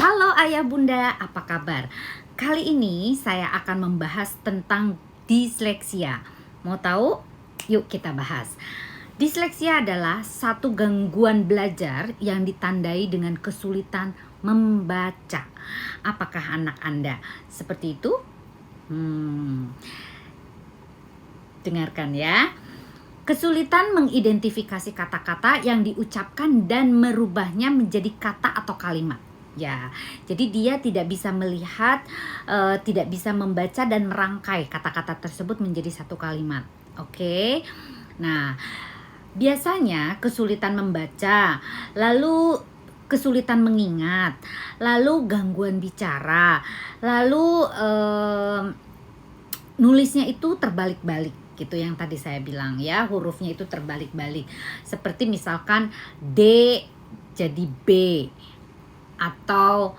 Halo ayah bunda, apa kabar? Kali ini saya akan membahas tentang disleksia. Mau tahu? Yuk kita bahas. Disleksia adalah satu gangguan belajar yang ditandai dengan kesulitan membaca. Apakah anak Anda seperti itu? Dengarkan ya. Kesulitan mengidentifikasi kata-kata yang diucapkan dan merubahnya menjadi kata atau kalimat. Ya, jadi dia tidak bisa melihat, tidak bisa membaca dan merangkai kata-kata tersebut menjadi satu kalimat. Oke. Nah, biasanya kesulitan membaca, lalu kesulitan mengingat, lalu gangguan bicara, lalu nulisnya itu terbalik-balik gitu, yang tadi saya bilang ya, hurufnya itu terbalik-balik. Seperti misalkan D jadi B atau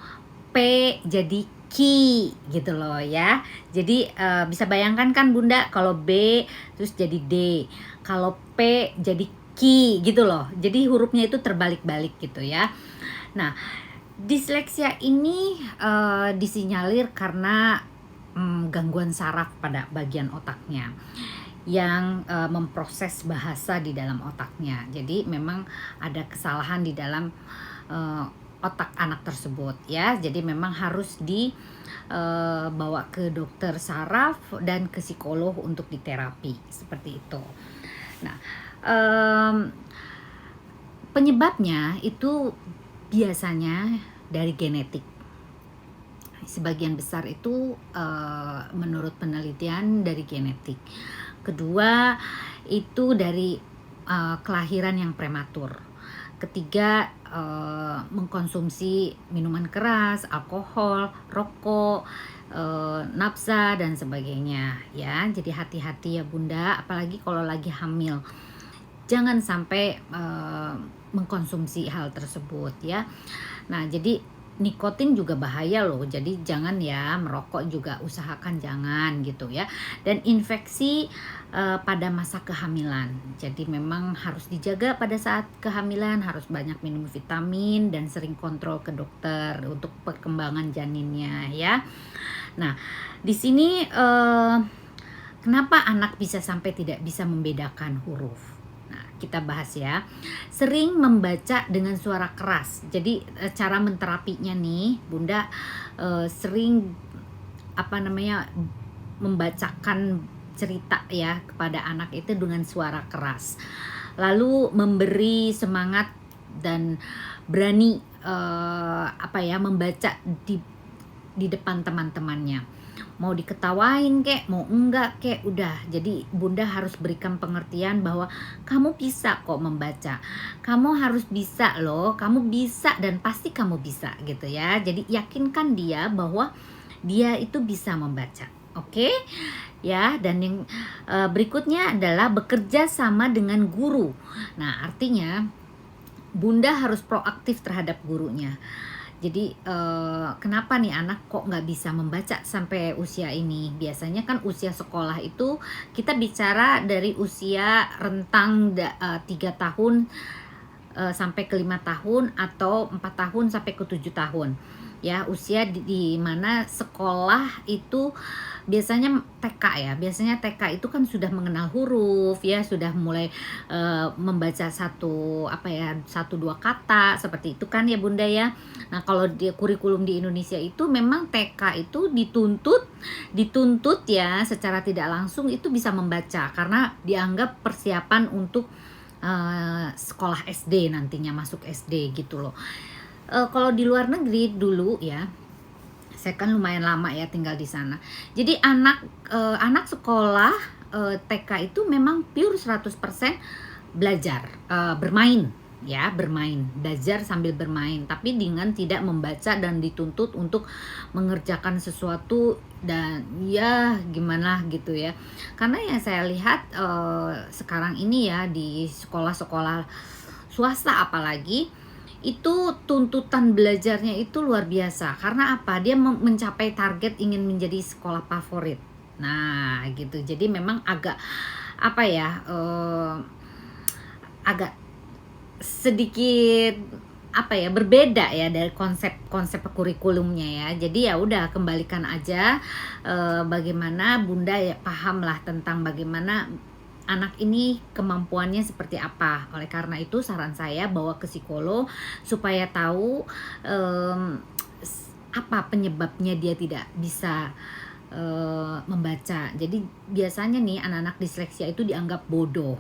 P jadi Ki gitu loh ya. Jadi bisa bayangkan kan bunda, kalau B terus jadi D, kalau P jadi Ki gitu loh. Jadi hurufnya itu terbalik-balik gitu ya. Nah, disleksia ini disinyalir karena gangguan saraf pada bagian otaknya yang memproses bahasa di dalam otaknya. Jadi memang ada kesalahan di dalam otak anak tersebut ya. Jadi memang harus dibawa ke dokter saraf dan ke psikolog untuk diterapi seperti itu. Nah, penyebabnya itu biasanya dari genetik. Sebagian besar itu menurut penelitian dari genetik. Kedua itu dari kelahiran yang prematur. Ketiga mengkonsumsi minuman keras, alkohol, rokok, nafsa dan sebagainya ya. Jadi hati-hati ya bunda, apalagi kalau lagi hamil. Jangan sampai mengkonsumsi hal tersebut ya. Nah, jadi nikotin juga bahaya loh, jadi jangan ya, merokok juga usahakan jangan gitu ya. Dan infeksi pada masa kehamilan, jadi memang harus dijaga pada saat kehamilan, harus banyak minum vitamin dan sering kontrol ke dokter untuk perkembangan janinnya ya. Nah, di sini kenapa anak bisa sampai tidak bisa membedakan huruf? Kita bahas ya. Sering membaca dengan suara keras. Jadi cara menterapinya nih, bunda sering membacakan cerita ya kepada anak itu dengan suara keras. Lalu memberi semangat dan berani membaca di depan teman-temannya. Mau diketawain kek, mau enggak kek, udah. Jadi bunda harus berikan pengertian bahwa kamu bisa kok membaca, kamu harus bisa loh, kamu bisa dan pasti kamu bisa gitu ya. Jadi yakinkan dia bahwa dia itu bisa membaca. Oke ya. Dan yang berikutnya adalah bekerja sama dengan guru. Nah, artinya bunda harus proaktif terhadap gurunya. Jadi kenapa nih anak kok nggak bisa membaca sampai usia ini? Biasanya kan usia sekolah itu kita bicara dari usia rentang 3 tahun sampai ke 5 tahun atau 4 tahun sampai ke 7 tahun. Ya, usia di mana sekolah itu biasanya TK ya. Biasanya TK itu kan sudah mengenal huruf ya, sudah mulai membaca satu dua kata seperti itu kan ya bunda ya. Nah, kalau di kurikulum di Indonesia itu memang TK itu dituntut ya secara tidak langsung itu bisa membaca, karena dianggap persiapan untuk sekolah SD, nantinya masuk SD gitu loh. Kalau di luar negeri dulu ya, saya kan lumayan lama ya tinggal di sana. Jadi anak sekolah TK itu memang pure 100% belajar, bermain ya, belajar sambil bermain, tapi dengan tidak membaca dan dituntut untuk mengerjakan sesuatu dan ya gimana gitu ya. Karena yang saya lihat sekarang ini ya di sekolah-sekolah swasta apalagi itu tuntutan belajarnya itu luar biasa. Karena apa? Dia mencapai target ingin menjadi sekolah favorit. Nah gitu. Jadi memang agak agak sedikit apa ya, berbeda ya dari konsep kurikulumnya ya. Jadi ya udah kembalikan aja, bagaimana Bunda ya paham lah tentang bagaimana anak ini kemampuannya seperti apa. Oleh karena itu saran saya bawa ke psikolog supaya tahu apa penyebabnya dia tidak bisa membaca. Jadi biasanya nih anak-anak disleksia itu dianggap bodoh,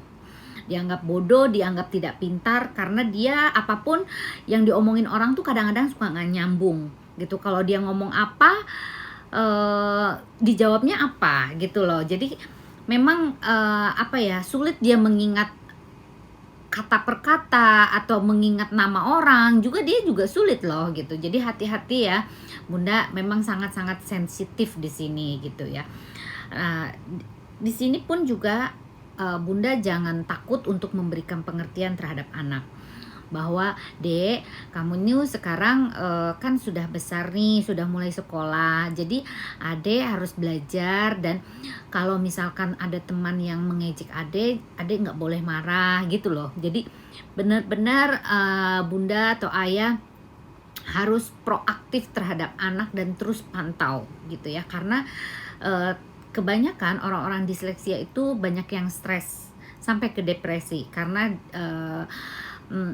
dianggap tidak pintar karena dia apapun yang diomongin orang tuh kadang-kadang suka nggak nyambung gitu. Kalau dia ngomong apa, dijawabnya apa gitu loh. Jadi memang apa ya, sulit dia mengingat kata per kata atau mengingat nama orang juga, dia juga sulit loh gitu. Jadi hati-hati ya Bunda, memang sangat-sangat sensitif di sini gitu ya. Di sini pun juga Bunda jangan takut untuk memberikan pengertian terhadap anak, bahwa Dek, kamu nih sekarang kan sudah besar nih, sudah mulai sekolah, jadi Adek harus belajar, dan kalau misalkan ada teman yang mengejek Adek nggak boleh marah gitu loh. Jadi benar-benar Bunda atau Ayah harus proaktif terhadap anak dan terus pantau gitu ya, karena kebanyakan orang-orang disleksia itu banyak yang stres sampai ke depresi karena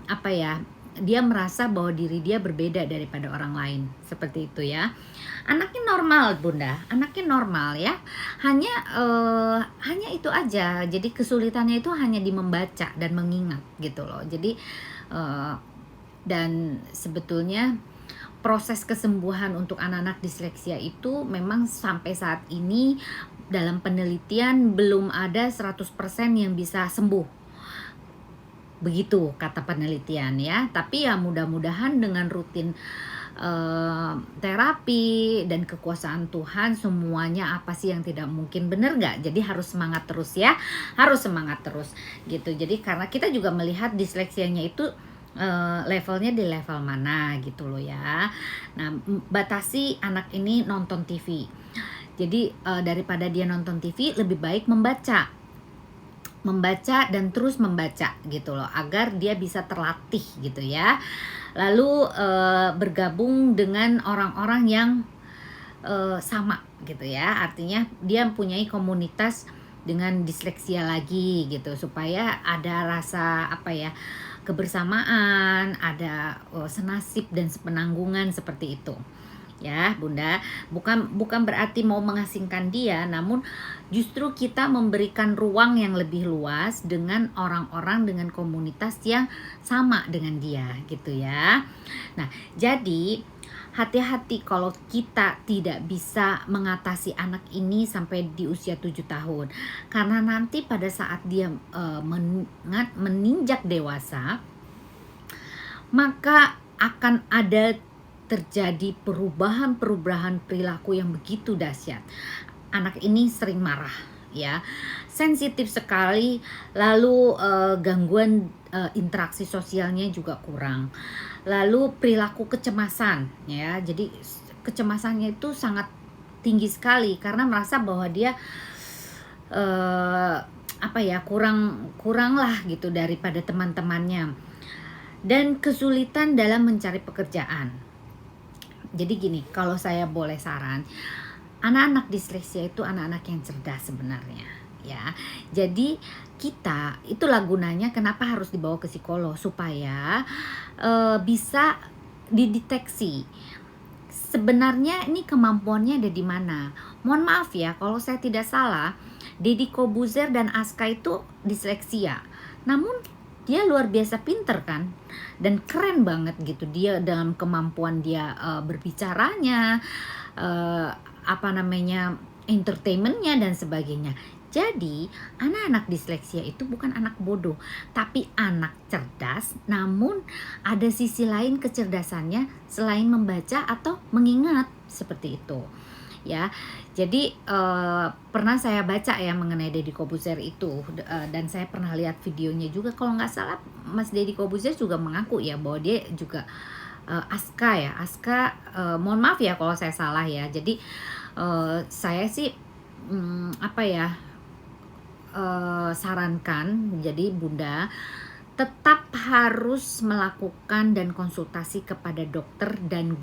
apa ya, dia merasa bahwa diri dia berbeda daripada orang lain, seperti itu ya. Anaknya normal Bunda, anaknya normal ya, hanya itu aja. Jadi kesulitannya itu hanya di membaca dan mengingat gitu loh. Jadi dan sebetulnya proses kesembuhan untuk anak-anak disleksia itu memang sampai saat ini dalam penelitian belum ada 100% yang bisa sembuh. Begitu kata penelitian ya. Tapi ya mudah-mudahan dengan rutin terapi dan kekuasaan Tuhan, semuanya apa sih yang tidak mungkin, bener gak? Jadi harus semangat terus ya, harus semangat terus gitu. Jadi karena kita juga melihat disleksianya itu levelnya di level mana gitu loh ya. Nah, batasi anak ini nonton TV. Jadi daripada dia nonton TV, lebih baik membaca dan terus membaca gitu loh, agar dia bisa terlatih gitu ya. Lalu bergabung dengan orang-orang yang sama gitu ya, artinya dia mempunyai komunitas dengan disleksia lagi gitu, supaya ada rasa apa ya, kebersamaan, ada senasib dan sepenanggungan seperti itu ya Bunda. Bukan berarti mau mengasingkan dia, namun justru kita memberikan ruang yang lebih luas dengan orang-orang dengan komunitas yang sama dengan dia gitu ya. Nah, jadi hati-hati kalau kita tidak bisa mengatasi anak ini sampai di usia 7 tahun. Karena nanti pada saat dia menginjak dewasa, maka akan ada terjadi perubahan perilaku yang begitu dahsyat. Anak ini sering marah ya, sensitif sekali, lalu gangguan interaksi sosialnya juga kurang. Lalu perilaku kecemasan ya, jadi kecemasannya itu sangat tinggi sekali karena merasa bahwa dia apa ya, kurang lah gitu daripada teman-temannya, dan kesulitan dalam mencari pekerjaan. Jadi gini, kalau saya boleh saran, anak-anak disleksia itu anak-anak yang cerdas sebenarnya ya. Jadi kita itulah gunanya kenapa harus dibawa ke psikolog, supaya bisa dideteksi sebenarnya ini kemampuannya ada di mana. Mohon maaf ya kalau saya tidak salah, Deddy Corbuzier dan Aska itu disleksia, namun dia luar biasa pinter kan, dan keren banget gitu dia dalam kemampuan dia berbicaranya, apa namanya, entertainmentnya dan sebagainya. Jadi anak-anak disleksia itu bukan anak bodoh, tapi anak cerdas, namun ada sisi lain kecerdasannya selain membaca atau mengingat, seperti itu ya. Jadi pernah saya baca ya mengenai Deddy Corbuzier itu, dan saya pernah lihat videonya juga. Kalau nggak salah Mas Deddy Corbuzier juga mengaku ya bahwa dia juga Aska, mohon maaf ya kalau saya salah ya. Jadi saya sih apa ya, sarankan jadi Bunda tetap harus melakukan dan konsultasi kepada dokter dan